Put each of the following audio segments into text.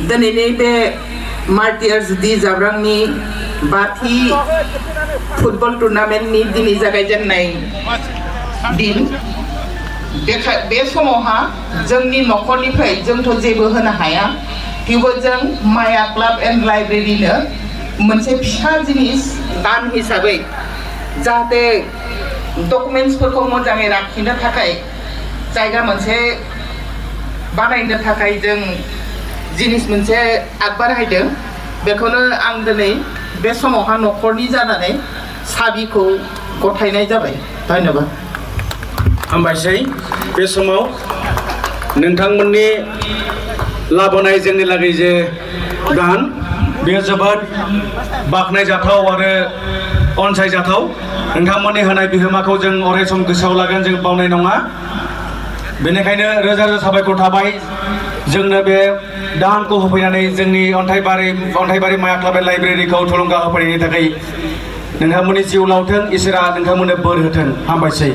दिनैनि बे मार्टियार्स दि जाब्रांनि बाथि फुटबल टुर्नामेन्टनि दिनै जागायजेननाय दिन बे समावहा जोंनि न'खरनिफ्राय जोंथ' जेबो होनो हाया थेवबो जों माया क्लाब एन्ड लाइब्रेरिनो मोनसे फिसा जिनिस दान हिसाबै जाहाथे डकुमेन्ट्सफोरखौ मोजाङै लाखिनो थाखाय जायगा मोनसे बानायनो थाखाय जों जिनिस मोनसे आगबारायदों बेखौनो आं दिनै बे समावहा न'खरनि जानानै साबिखौ गथायनाय जाबाय धन्यबाद हामबायसै बे समाव नोंथांमोननि लाबोनाय जोंनि लागै जे गान बेयो जोबोद बाख्नायजाथाव आरो अनसायजाथाव नोंथांमोननि होनाय बिहोमाखौ जों अराय सम गोसोआव लागोन जों बावनाय नङा बेनिखायनो रोजा रोजा साबायखर थाबाय जोंनो बे दानखौ होफैनानै जोंनि अन्थाइबारि माया क्लाब एन्ड लाइब्रेरिखौ थुलुंगा होफैनायनि थाखाय नोंथांमोननि जिउ लावथों इसोरा नोंथांमोननो बोर होथों हामबायसै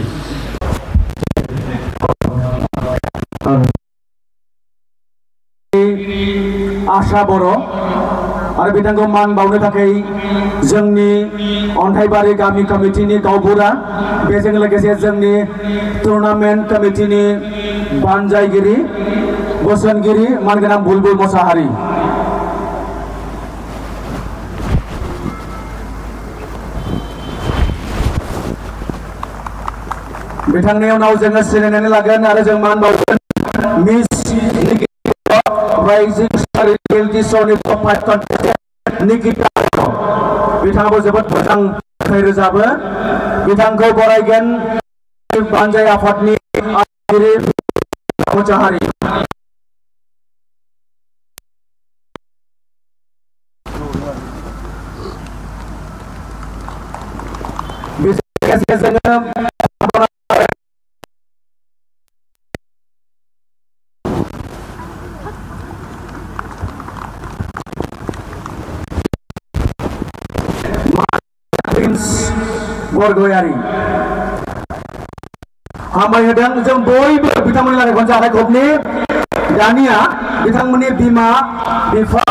आशा बर' आरो बिथांखौ मान बावनो थाखाय जोंनि अन्थाइबारि गामि कमिटिनि गावबुरा बेजों लोगोसे जोंनि टुर्नामेन्ट कमिटिनि बानजायगिरि बोसोनगिरि मानगोनां बुलबुल मोसाहारि बिथांनि उनाव जोङो सिनायनानै लागोन आरो जों मान बावगोन मिस राइजिं स्टार रियेलिटि श'नि टप 5 कन्टेस्टेन्ट निकिता बिथाङाबो जोबोद मोजां मेथाइ रोजाबो बिथांखौ बरायगोन बानजाय आफादनि आफादगिरि मोसाहारि बरगयारि हामबाय होदों जों बयबो बिथांमोननि लागै खनसे आखाइ खबनि दानिया बिथांमोननि बिमा बिफा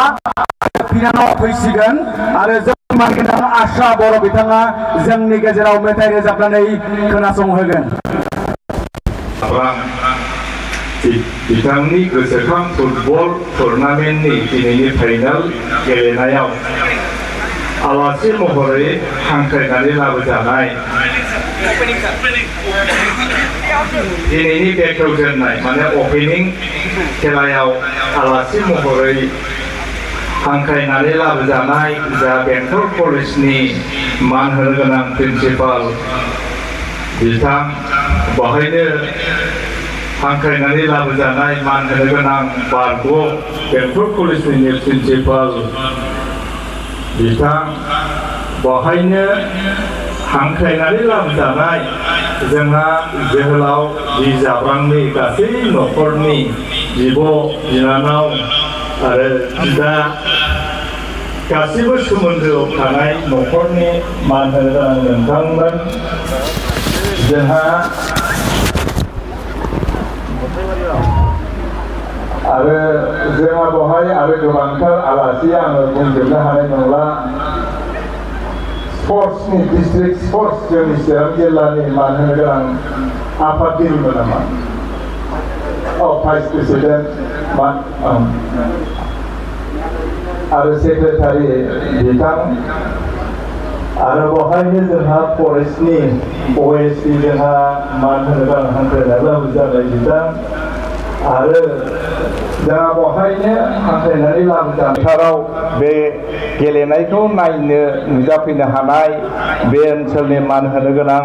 बिनानाव फैसिगोन आरो जों मानगोनां आशा बर' बिथाङा जोंनि गेजेराव मेथाइ रोजाबनानै खोनासंहोगोन बिथांनि गोसोखां फुटबल टुर्नामेन्टनि दिनैनि फाइनाल गेलेनायाव आलासि महरै हांख्रायनानै लाबोजानाय दिनैनि बे खेवजेननाय माने अपेनिं खेलायाव आलासि महरै हांख्रायनानै लाबोजानाय जा बेंटल कलेजनि मान होनो गोनां प्रिन्सिपाल बिथां बेवहायनो हांख्रायनानै लाबोजानाय मान होनो गोनां बारग' बेंटल कलेजनि प्रिन्सिपाल बिथां बेवहायनो हांख्रायनानै लाबोजानाय जोंहा जोहोलाव जि जाब्रांनि गासै न'खरनि बिब' बिनानाव आरो बिदा गासैबो सोमोन्दोआव थानाय न'खरनि मान होनो गोनां नोंथांमोन जोंहा आरो जोंहा बेवहाय आरो गोबांथार आलासि आङो बुंजोबनो हानाय नंला स्पर्ट्सनि डिस्ट्रिक्ट स्पर्ट्स जोंनि चिरां जिल्लानि मान होनो गोनां आफादगिरिमोन नामा भाइस प्रेसिडेन्ट आरो सेक्रेटारि बिथां आरो बेवहायनो जोंहा फरेस्टनि OSP जोंहा मान होनो गोनां हांख्रायनानै लाबोजानाय बिथां आरो जोंहा बेवहायनो हांख्रायनानै लाबोजानायाव बे गेलेनायखौ नायनो नुजाफैनो हानाय बे ओनसोलनि मान होनो गोनां